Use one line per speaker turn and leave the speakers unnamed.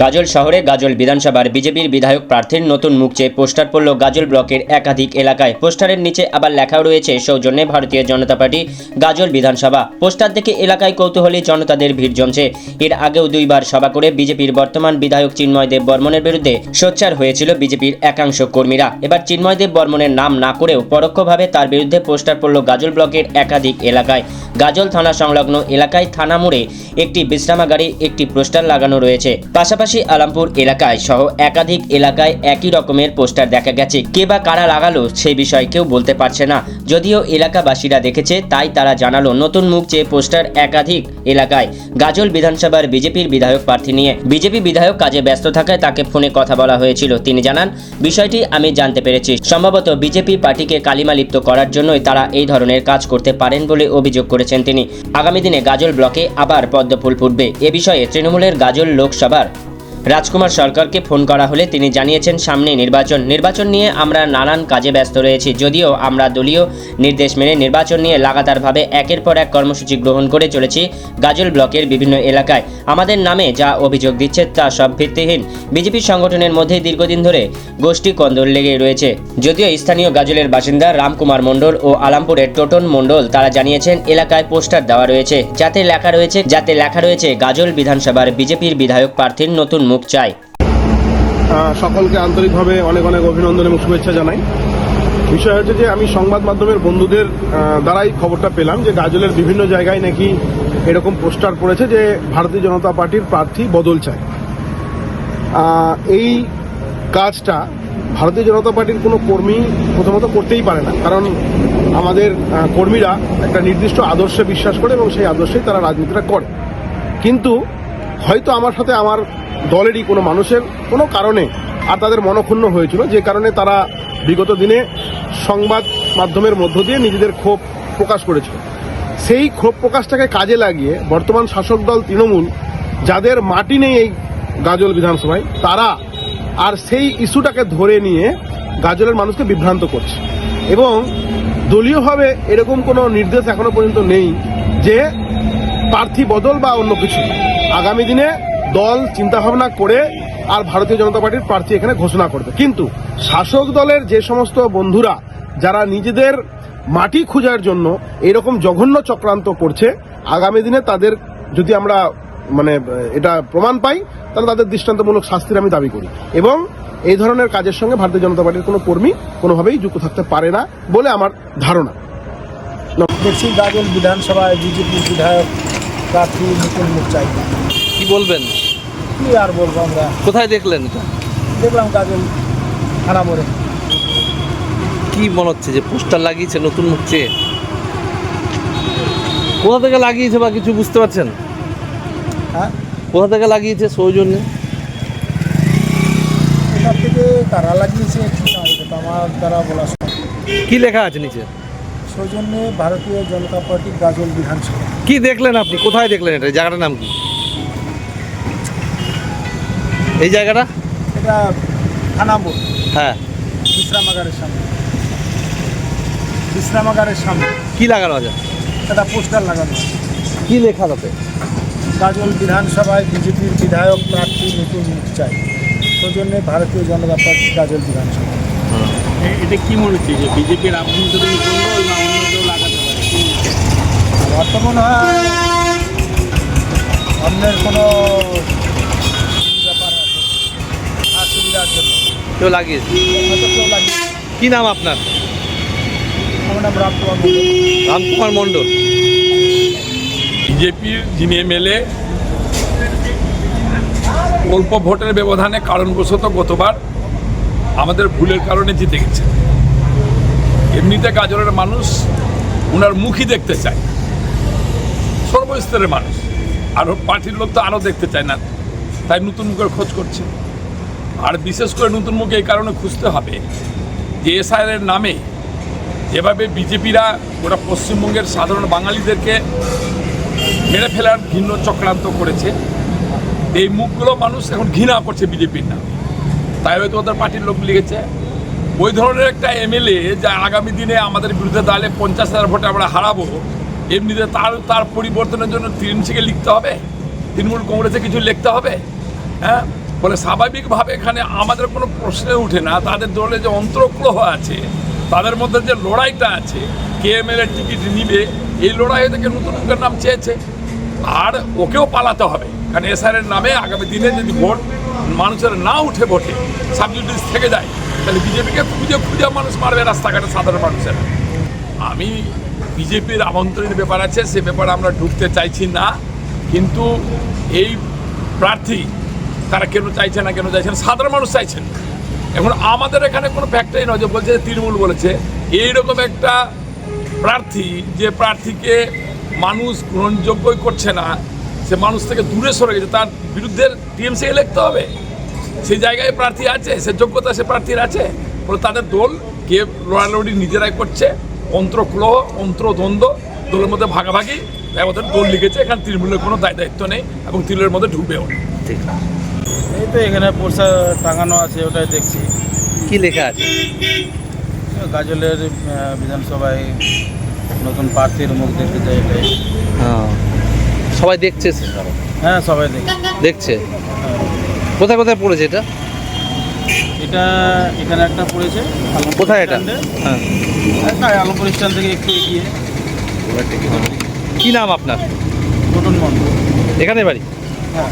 গাজল শহরে গাজল বিধানসভার বিজেপির বিধায়ক প্রার্থীর নতুন মুখ চেয়ে পোস্টার পড়ল গাজল ব্লকের একাধিক এলাকায়। পোস্টারের নিচে আবার লেখাও রয়েছে সৌজন্যে ভারতীয় জনতা পার্টি গাজল বিধানসভা। পোস্টার দেখে এলাকায় কৌতূহলী জনতাদের ভিড় জমছে। এর আগেও দুইবার সভা করে বিজেপির বর্তমান বিধায়ক চিন্ময় দেব বর্মনের বিরুদ্ধে সোচ্চার হয়েছিল বিজেপির একাংশ কর্মীরা। এবার চিন্ময় দেব বর্মনের নাম না করেও পরোক্ষভাবে তার বিরুদ্ধে পোস্টার পড়ল গাজল ব্লকের একাধিক এলাকায়। গাজল থানা সংলগ্ন এলাকায় থানা মোড়ে একটি বিশ্রামাগারে একটি পোস্টার লাগানো রয়েছে। পাশাপাশি আলামপুর এলাকায় সহ একাধিক এলাকায় একই রকমের পোস্টার দেখা গেছে। কে বা কারা লাগালো সেই বিষয়ে কেউ বলতে পারছে না। যদিও এলাকাবাসীরা দেখেছে, তাই তারা জানালো নতুন মুখ চেয়ে পোস্টার একাধিক এলাকায়। গাজল বিধানসভার বিজেপির বিধায়ক প্রার্থী নিয়ে বিজেপি বিধায়ক কাজে ব্যস্ত থাকায় তাকে ফোনে কথা বলা হয়েছিল। তিনি জানান, বিষয়টি আমি জানতে পেরেছি। সম্ভবত বিজেপি পার্টিকে কালিমালিপ্ত করার জন্যই তারা এই ধরনের কাজ করতে পারেন বলে অভিযোগ করেছেন তিনি। আগামী দিনে গাজল ব্লকে আবার পদ্মফুল ফুটবে। এ বিষয়ে তৃণমূলের গাজল লোকসভার রাজকুমার সরকারকে ফোন করা হলে তিনি জানিয়েছেন, সামনে নির্বাচন নিয়ে আমরা নানান কাজে ব্যস্ত রয়েছি। যদিও আমরা দলীয় নির্দেশ মেনে নির্বাচন নিয়ে লাগাতারভাবে একের পর এক কর্মসূচি গ্রহণ করে চলেছি। গাজল ব্লকের বিভিন্ন এলাকায় আমাদের নামে যা অভিযোগ দিচ্ছে তা সব ভিত্তিহীন। বিজেপি সংগঠনের মধ্যে দীর্ঘদিন ধরে গোষ্ঠী কন্দল লেগে রয়েছে। যদিও স্থানীয় গাজলের বাসিন্দা রামকুমার মণ্ডল ও আলামপুরের টোটন মণ্ডল তারা জানিয়েছেন, এলাকায় পোস্টার দেওয়া রয়েছে যাতে লেখা রয়েছে গাজল বিধানসভার বিজেপির বিধায়ক প্রার্থীর নতুন মুখ চাই।
সকলকে আন্তরিকভাবে অনেক অনেক অভিনন্দন এবং শুভেচ্ছা জানাই। বিষয় হচ্ছে যে আমি সংবাদ মাধ্যমের বন্ধুদের দ্বারাই খবরটা পেলাম যে গাজলের বিভিন্ন জায়গায় নাকি এরকম পোস্টার পড়েছে যে ভারতীয় জনতা পার্টির প্রার্থী বদল চায়। এই কাজটা ভারতীয় জনতা পার্টির কোনো কর্মী প্রথমত করতেই পারে না, কারণ আমাদের কর্মীরা একটা নির্দিষ্ট আদর্শে বিশ্বাস করে এবং সেই আদর্শেই তারা রাজনীতিটা করে। কিন্তু হয়তো আমার সাথে আমার দলেরই কোনো মানুষের কোনো কারণে আর তাদের মনক্ষুণ্ণ হয়েছিল, যে কারণে তারা বিগত দিনে সংবাদ মাধ্যমের মধ্য দিয়ে নিজেদের ক্ষোভ প্রকাশ করেছিল। সেই ক্ষোভ প্রকাশটাকে কাজে লাগিয়ে বর্তমান শাসক দল তৃণমূল, যাদের মাটি নেই এই গাজল বিধানসভায়, তারা আর সেই ইস্যুটাকে ধরে নিয়ে গাজলের মানুষকে বিভ্রান্ত করছে। এবং দলীয়ভাবে এরকম কোনো নির্দেশ এখনো পর্যন্ত নেই যে প্রার্থী বদল বা অন্য কিছু। আগামী দিনে দল চিন্তাভাবনা করে আর ভারতীয় জনতা পার্টির প্রার্থী এখানে ঘোষণা করবে। কিন্তু শাসক দলের যে সমস্ত বন্ধুরা যারা নিজেদের মাটি খোঁজার জন্য এরকম জঘন্য চক্রান্ত করছে, আগামী দিনে তাদের যদি আমরা এটা প্রমাণ পাই, তাহলে তাদের দৃষ্টান্তমূলক শাস্তির আমি দাবি করি। এবং এই ধরনের কাজের সঙ্গে ভারতীয় জনতা পার্টির কোনো কর্মী কোনোভাবেই যুক্ত থাকতে পারে না বলে আমার ধারণা।
দেখছি গাজল বিধানসভায় বিজেপি বিধায়ক প্রার্থী নতুন মুখ চাই।
কি বলবেন?
কি আর বলবো, আমরা
কোথায় দেখলেন এটা?
দেখলাম গাজল থানা মোড়ে।
কি মনে হচ্ছে যে পোস্টার লাগিয়েছে নতুন মুখ চেয়ে? কোথা থেকে লাগিয়েছে বা কিছু বুঝতে পারছেন?
হ্যাঁ,
কোথা থেকে লাগিয়েছে? সৌজন্যে
এখান থেকে কারা লাগিয়েছে ঠিক না, এটা আমার দ্বারা বলা সম্ভব।
কি লেখা আছে নিচে?
সৌজন্যে ভারতীয় জনতা পার্টি গাজল বিধানসভা।
কি দেখলেন আপনি? কোথায় দেখলেন এটা? এই জায়গাটার নাম কি? এই জায়গাটা
এটা থানা মোড়।
হ্যাঁ,
বিশ্রামাগারের সামনে
কি লাগানো আছে?
একটা পোস্টার লাগানো আছে।
কি লেখা তাতে?
গাজল বিধানসভায় বিজেপির বিধায়ক প্রার্থী নতুন মুখ চাই। সৌজন্যে ভারতীয় জনতা পার্টি গাজল বিধানসভা।
এটা কি মনে হচ্ছে যে বিজেপির আভ্যন্তরীণ কন্দল না অন্য কেউ লাগাতে পারে?
আমার তো মনে হয় অন্যের কোনো ব্যাপার আছে, সুবিধার জন্য
কেউ লাগিয়েছে?
হয়তো কেউ লাগিয়ে।
কি নাম আপনার?
আমার নাম রামকুমার মণ্ডল।
রামকুমার মণ্ডল।
বিজেপির যিনি এমএলএ অল্প ভোটের ব্যবধানে কারণবশত গতবার আমাদের ভুলের কারণে জিতে গেছে। এমনিতে গাজলের মানুষ ওনার মুখই দেখতে চায়, সর্বস্তরের মানুষ। আরও পার্টির লোক তো আরও দেখতে চায় না, তাই নতুন মুখের খোঁজ করছে। আর বিশেষ করে নতুন মুখ এই কারণে খুঁজতে হবে যে এসআইআর নামে যেভাবে বিজেপিরা ওরা পশ্চিমবঙ্গের সাধারণ বাঙালিদেরকে মেরে ফেলার ঘৃণ্য চক্রান্ত করেছে, এই মুখগুলো মানুষ এখন ঘৃণা করছে বিজেপির নামে। তাই হয়তো ওদের পার্টির লোক লিখেছে। ওই ধরনের একটা এমএলএ যা আগামী দিনে আমাদের বিরুদ্ধে দাঁড়ালে 50,000 ভোটে আমরা হারাবো, এমনিতে তার পরিবর্তনের জন্য তৃণমূলকে লিখতে হবে, তৃণমূল কংগ্রেসে কিছু লিখতে হবে। হ্যাঁ, ফলে স্বাভাবিকভাবে এখানে আমাদের কোনো প্রশ্নে উঠে না, তাদের দলে যে অন্তর্গ্রহ আছে, তাদের মধ্যে যে লড়াইটা আছে, কে এমএলএ টিকিট নিবে, এই লড়াই থেকে নতুন মুখের নাম চেয়েছে। আর ওকেও পালাতে হবে, কারণ এসআরের নামে আগামী দিনে যদি ভোট মানুষের না উঠে ভোটে সাবজুডিস থেকে যায়, তাহলে বিজেপিকে খুঁজে খুঁজে মানুষ মারবে রাস্তাঘাটে সাধারণ মানুষের। আমি বিজেপির আভ্যন্তরীণ ব্যাপার আছে, সে ব্যাপারে আমরা ঢুকতে চাইছি না, কিন্তু এই প্রার্থী তারা কেন চাইছে না, কেন চাইছেন, সাধারণ মানুষ চাইছেন। এখন আমাদের এখানে কোনো ফ্যাক্টরি নয় যে বলছে তৃণমূল বলেছে, এইরকম একটা প্রার্থী যে প্রার্থীকে মানুষ গ্রহণযোগ্যই করছে না, সে মানুষ থেকে দূরে সরে গেছে, তার বিরুদ্ধে টিএমসি লিখতে হবে। সেই জায়গায় প্রার্থী আছে, সে যোগ্যতা সে প্রার্থীর আছে, বলে তাদের দল কে লড়ালড়ি নিজেরাই করছে, অন্ত্রক্লহ অন্ত্রদ্বন্দ্ব, দলের মধ্যে ভাগাভাগি, ওদের দল লিখেছে, এখানে তৃণমূলের কোনো দায়িত্ব নেই এবং তৃণমূলের মধ্যে ঢুকবেও না।
ঠিক
এই তো এখানে পোস্টার টাঙানো আছে, ওটাই দেখছি।
কি লেখা আছে?
গাজলের বিধানসভায় নতুন প্রার্থীর মুখ দেখতে চাই, এটাই।
হ্যাঁ, সবাই দেখছে,
হ্যাঁ, সবাই দেখি।
দেখছে। কোথায় কোথায় পড়েছে এটা?
এটা এখানে একটা পড়েছে।
কোথায় এটা? হ্যাঁ,
আলমপুর স্ট্যান্ড থেকে একটু এগিয়ে।
কি নাম আপনার?
নতুন মন্ডল।
এখানে বাড়ি?
হ্যাঁ।